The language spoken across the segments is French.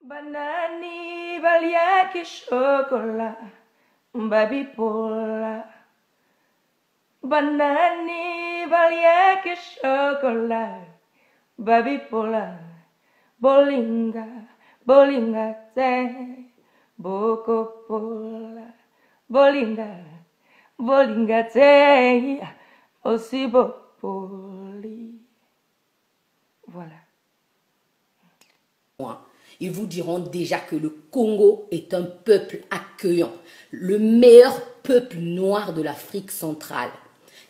Banani baliaki chocolat, babi pola. Banani baliaki chocolat, babi pola. Bolinga, bolinga te, boko pola. Bolinga, bolinga te, aussi poli. Voilà. Ils vous diront déjà que le Congo est un peuple accueillant, le meilleur peuple noir de l'Afrique centrale,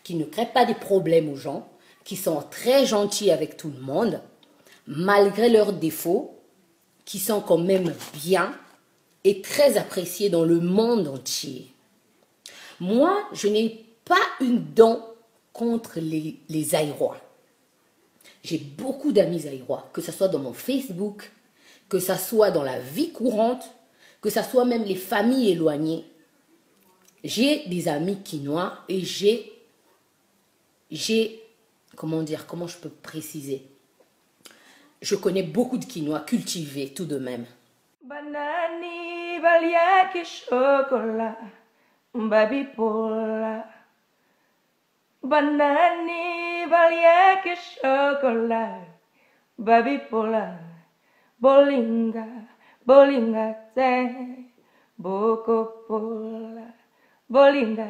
qui ne crée pas des problèmes aux gens, qui sont très gentils avec tout le monde, malgré leurs défauts, qui sont quand même bien et très appréciés dans le monde entier. Moi, je n'ai pas une dent contre les Aïrois. J'ai beaucoup d'amis Aïrois, que ce soit dans mon Facebook, que ça soit dans la vie courante, que ça soit même les familles éloignées. J'ai des amis quinois et comment dire, comment je peux préciser? Je connais beaucoup de quinois cultivés tout de même. Banani baliaki chocolat, babi pola. Banani baliaki chocolat, babi pola. Bolinga, bolinga te, boko pola. Bolinga,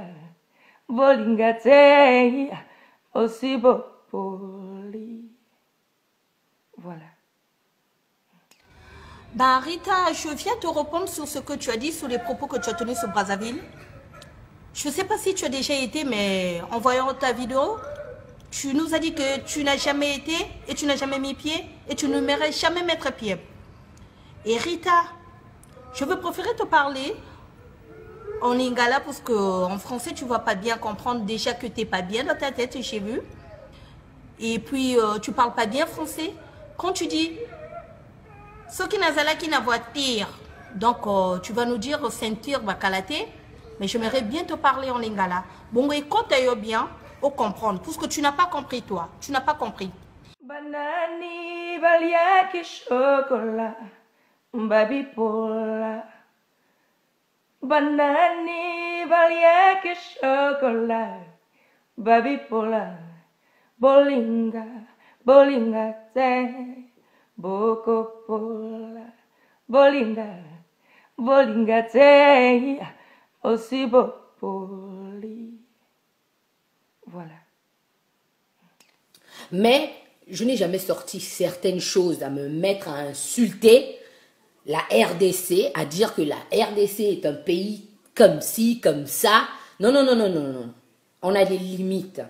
bolinga te, aussi poli. Voilà. Bah Rita, je viens te répondre sur ce que tu as dit, sur les propos que tu as tenus sur Brazzaville. Je ne sais pas si tu as déjà été, mais en voyant ta vidéo, tu nous as dit que tu n'as jamais été et tu n'as jamais mis pied et tu ne mérites jamais mettre pied. Et Rita, je veux préférer te parler en lingala parce qu'en français, tu ne vas pas bien comprendre déjà que tu n'es pas bien dans ta tête, j'ai vu. Et puis, tu ne parles pas bien français. Quand tu dis, ce qui n'a pas voiture, donc tu vas nous dire ceinture, bakalate, mais j'aimerais bien te parler en lingala. Bon, écoute bien. Comprendre, parce que tu n'as pas compris toi, tu n'as pas compris. Banani baliaki chocolat, babi pola. Banani baliaki chocolat, babi pola. Bolinga, bolinga te, boko pola. Bolinga, bolinga te, aussi poli. Voilà. Mais je n'ai jamais sorti certaines choses à me mettre à insulter la RDC, à dire que la RDC est un pays comme ci, comme ça. Non, non, non, non, non, non. On a des limites.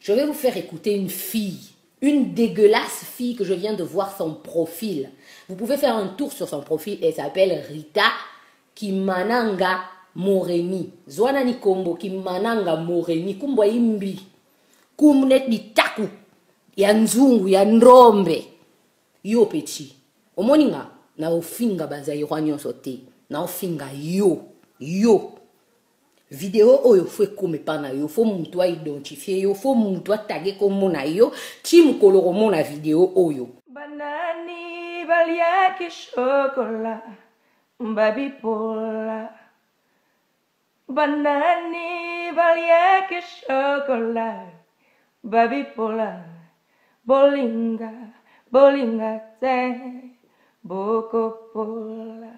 Je vais vous faire écouter une fille, une dégueulasse fille que je viens de voir son profil. Vous pouvez faire un tour sur son profil. Elle s'appelle Rita Kimananga Moremi. Zwana ni kombo Kimananga Moremi. Kumbwa imbi. Kumnet ni taku. Ya nzungu, ya nrombe. Yo peti. Omoninga. Na ofinga baza yiwanyo sote. Na ofinga yo. Yo. Video oyo fwe kome pana yo. Fo mtu wa identifiye yo. Fo mtu wa tage komona yo. Ti mkoloro mona video oyo. Banani baliaki chocolat. Babi pola. Banani baliaki chocolat, babi pola. Bolinga, bolinga te, boko pola.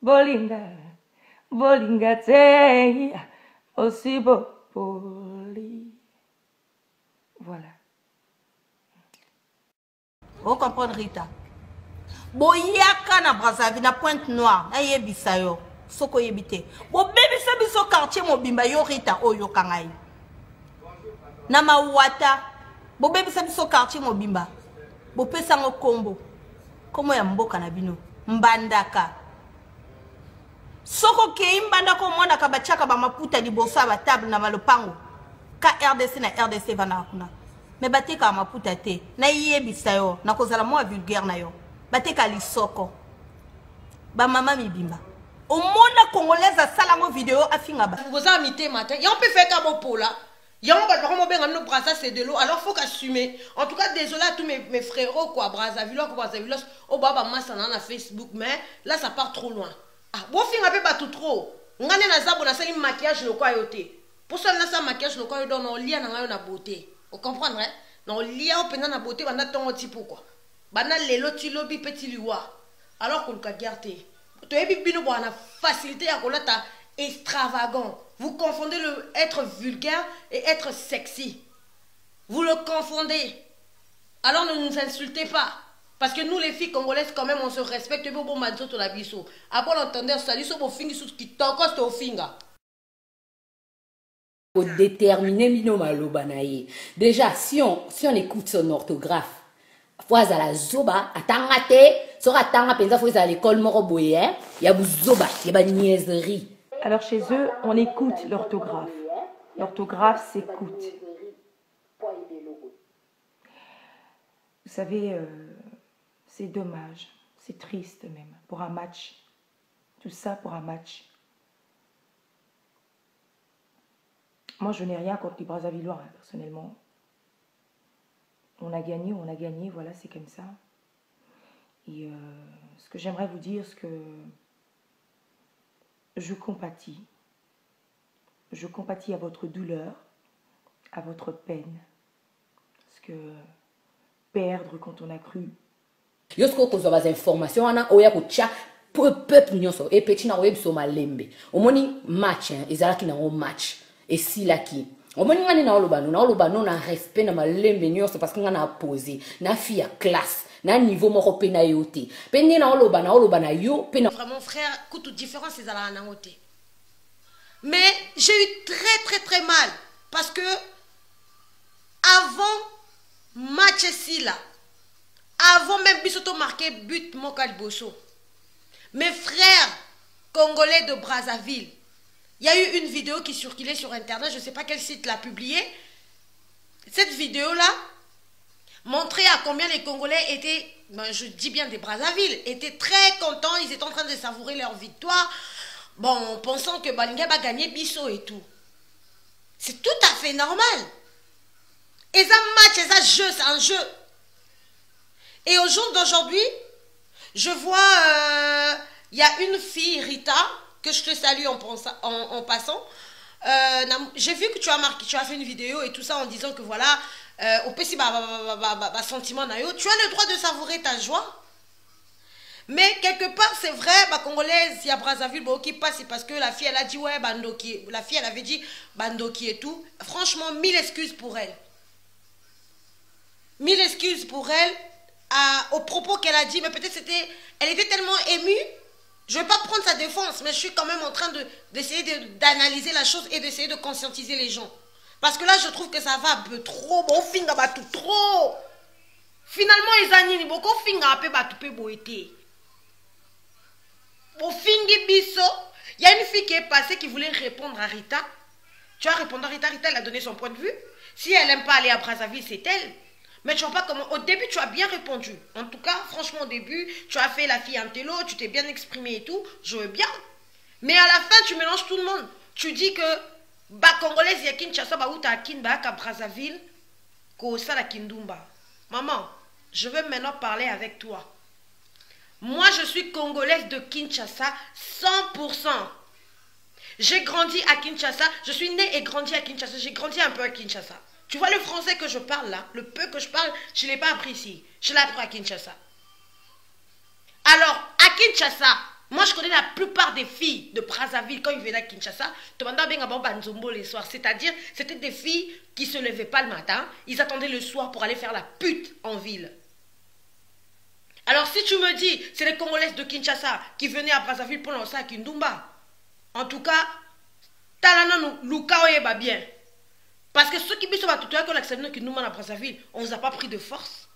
Bolinga, bolinga te, aussi poli. Voilà. Vous comprenez Rita? Boyaka na Brazzaville na Pointe-Noire, na yebisa yo. Soko yebite. Bo bébé ça biso quartier mobimba yo Rita oyo kangai. Na mawata. Bo bébé ça biso quartier mobimba. Bo pesa ngo kombo. Komo ya mboka na bino. Mbandaka. Soko ke mbandaka mwana ka bachaka ba maputa libosa ba table na malopango. Ka RDC na RDC vana kuna. Me bateka maputa te. Na yebisa yo na kozala mo vulgaire na yo. Bateka lisoko. Ba mama mibimba. Au monde congolais a salango vidéo a finga ba. Vous avez mis matin. Et on peut faire comme pour là. Yango Batbaro ben no brasa c'est de l'eau. Alors faut qu'assumer. En tout cas, désolé à tous mes frérots quoi, Brazzaville, au baba massa na Facebook, mais là ça part trop loin. Ah, bon fin un peu pas tout trop. Ngane na zabo na sali maquillage le quoi yoté. Pour ça na sa maquillage le quoi don on lia na beauté. Vous comprenez? Non lia au pena na beauté bana ton tipo quoi. Bana lelo ti lobi petit liwa. Alors qu'on ka garder. To ebi bino bo na facilité à kolata extravagant. Vous confondez le être vulgaire et être sexy. Vous le confondez. Alors ne nous insultez pas. Parce que nous les filles congolaises quand même on se respecte. Après l'entendeur salut sur vos fingers qui t'encoste au finger. Pour déterminer mino maloba na ye. Déjà si on écoute son orthographe, fois à la zoba atangate, sera tanga penza fois à l'école moro boye, ya bu zoba, ya ba niaiserie. Alors chez eux, on écoute l'orthographe. L'orthographe s'écoute. Vous savez, c'est dommage, c'est triste même, pour un match. Tout ça pour un match. Moi, je n'ai rien contre les Brazzavillois, hein, personnellement. On a gagné, voilà, c'est comme ça. Et ce que j'aimerais vous dire, c'est que je compatis. Je compatis à votre douleur, à votre peine. Parce que perdre quand on a cru. Yosko kozwa des informations ana oya ko tcha peuple nyonso et petit na web so malembe. Omoni match hein, ezalaki na o match. Et si laki. Omoni ngani na oloba no na respect na malembe nyonso parce que ngana posé na fille à classe. Na niveau moko pe na yote. Pe ni na oloba na yo pe na vraiment frère, toute différence c'est à la note. Mais j'ai eu très mal parce que avant match ici là, avant même Bissoto marqué but Mokal Bosso, mes frères congolais de Brazzaville, il y a eu une vidéo qui circulait sur internet, je ne sais pas quel site l'a publiée. Cette vidéo là montrait à combien les Congolais étaient, ben je dis bien des Brazzaville, étaient très contents, ils étaient en train de savourer leur victoire, bon, pensant que Balinga va gagner Bisso et tout. C'est tout à fait normal. Et ça match, et ça jeu, c'est un jeu. Et au jour d'aujourd'hui, je vois, il y a une fille, Rita, que je te salue en passant. J'ai vu que tu as fait une vidéo et tout ça en disant que voilà, au PC, sentiment, tu as le droit de savourer ta joie. Mais quelque part, c'est vrai, Congolaise, il y a Brazzaville qui passe parce que la fille, elle a dit, ouais, Bandoki. La fille, elle avait dit Bandoki et tout. Franchement, 1000 excuses pour elle. 1000 excuses pour elle aux propos qu'elle a dit. Mais peut-être elle était tellement émue. Je ne vais pas prendre sa défense, mais je suis quand même en train d'essayer d'analyser la chose et d'essayer de conscientiser les gens. Parce que là, je trouve que ça va un peu trop. Bon, finga tout trop. Finalement, ils ont dit, beaucoup finga un peu tout boité. Au fingi biso, il y a une fille qui est passée qui voulait répondre à Rita. Tu as répondu à Rita, Rita elle a donné son point de vue. Si elle n'aime pas aller à Brazzaville, c'est elle. Mais tu vois pas comment. Au début, tu as bien répondu. En tout cas, franchement, au début, tu as fait la fille en télo, tu t'es bien exprimé et tout. Je veux bien. Mais à la fin, tu mélanges tout le monde. Tu dis que Congolaise, ya Kinshasa, Outa Kinba, à Brazzaville, Kosa la Kindumba. Maman, je veux maintenant parler avec toi. Moi, je suis congolaise de Kinshasa 100%. J'ai grandi à Kinshasa. Je suis née et grandi à Kinshasa. J'ai grandi un peu à Kinshasa. Tu vois le français que je parle là, le peu que je parle, je ne l'ai pas appris ici. Je l'ai appris à Kinshasa. Alors, à Kinshasa, moi je connais la plupart des filles de Brazzaville quand ils venaient à Kinshasa. C'est-à-dire, c'était des filles qui ne se levaient pas le matin. Ils attendaient le soir pour aller faire la pute en ville. Alors si tu me dis, c'est les Congolaises de Kinshasa qui venaient à Brazzaville pour lancer à Kindumba, en tout cas, Talana Luka Oyeba bien. Parce que ceux qui disent que l'accident de Kindumba à Brazzaville, on ne vous a pas pris de force.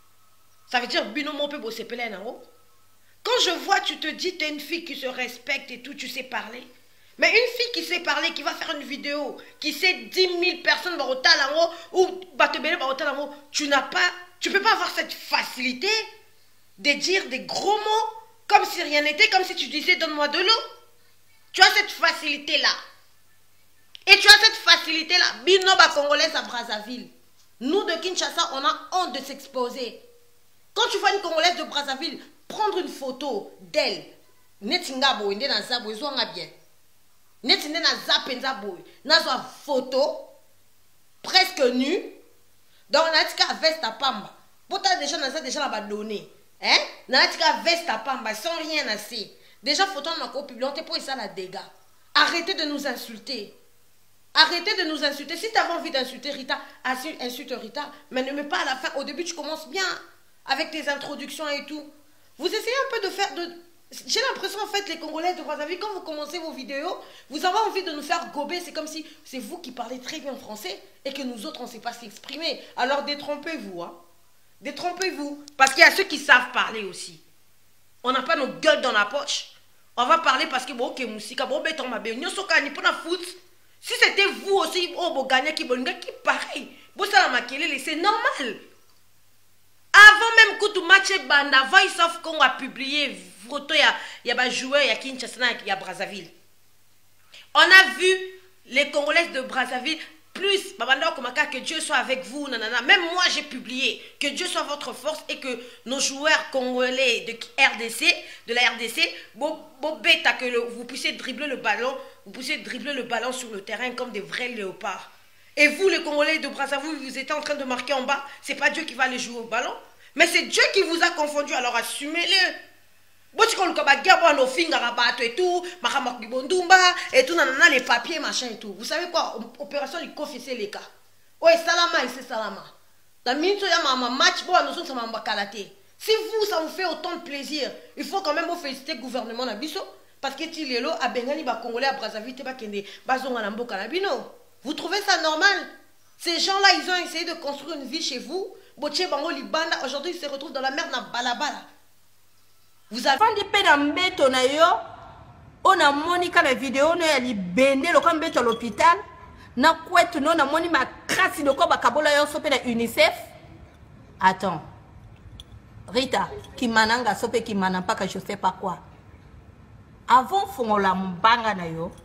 Ça veut dire Binomo peut bosser pelé en haut. Quand je vois, tu te dis, tu es une fille qui se respecte et tout, tu sais parler. Mais une fille qui sait parler, qui va faire une vidéo, qui sait 10 000 personnes dans en haut, ou tu ne peux pas avoir cette facilité de dire des gros mots comme si rien n'était, comme si tu disais donne-moi de l'eau. Tu as cette facilité-là. Et tu as cette facilité-là. Binoba Congolaise à Brazzaville. Nous de Kinshasa, on a honte de s'exposer. Quand tu vois une Congolaise de Brazzaville prendre une photo d'elle, netingabo inde na zabo ezwanga bien. Netinde na zapenza boy, na zwa photo presque nue. Donc natika veste à pamba. Pourtant déjà na déjà la ba donné. Hein? Natika veste à pamba sans rien assez. Déjà photo na ko publier pour ça la dégâts. Arrêtez de nous insulter. Arrêtez de nous insulter. Si tu avais envie d'insulter Rita, insulte Rita. Mais ne mets pas à la fin. Au début, tu commences bien avec tes introductions et tout. Vous essayez un peu de faire... J'ai l'impression, en fait, les Congolais de Brazzaville, quand vous commencez vos vidéos, vous avez envie de nous faire gober. C'est comme si c'est vous qui parlez très bien français et que nous autres, on ne sait pas s'exprimer. Alors, détrompez-vous. Hein. Détrompez-vous. Parce qu'il y a ceux qui savent parler aussi. On n'a pas nos gueules dans la poche. On va parler parce que, bon, ok, Moussika, bon, béton, ma bé, foot. Si c'était vous aussi, oh, vous gagnez qui pareil, vous ça la c'est normal. Avant même que tout match banda, Voice of Congo a publié photo, il y a des joueurs, il y a Kinshasa, il y a Brazzaville. On a vu les Congolaises de Brazzaville, plus, que Dieu soit avec vous, nanana. Même moi j'ai publié, que Dieu soit votre force et que nos joueurs congolais de la RDC, vous puissiez dribbler le ballon. Vous puissiez dribbler le ballon sur le terrain comme des vrais léopards. Et vous, les Congolais de Brazzaville, vous étiez en train de marquer en bas. C'est pas Dieu qui va aller jouer au ballon. Mais c'est Dieu qui vous a confondu. Alors assumez-le. Et tout, les papiers, machin et tout. Vous savez quoi? Opération du confesser les cas. Ouais, salama et c'est salama. La minute où il y a un match, nous sommes en karaté. Si vous, ça vous fait autant de plaisir, il faut quand même vous féliciter le gouvernement Nabiso. Parce que Tilelo a Bengali ba Congolais à Brazzaville te ba kende bazonga na mboka na bino. Vous trouvez ça normal? Ces gens-là, ils ont essayé de construire une vie chez vous. Boche bango libanda, aujourd'hui ils se retrouvent dans la merde na balabala. Vous avez Fandi pe na mbeto na yo, on a monika la vidéo no ya libende lo comme beto à l'hôpital. Na kwetu no na moni ma krasi loko ba kabola yo sope na UNICEF. Attends. Rita, qui mananga sope qui manampa que je sais pas quoi. Avant fongola mbanga na yo,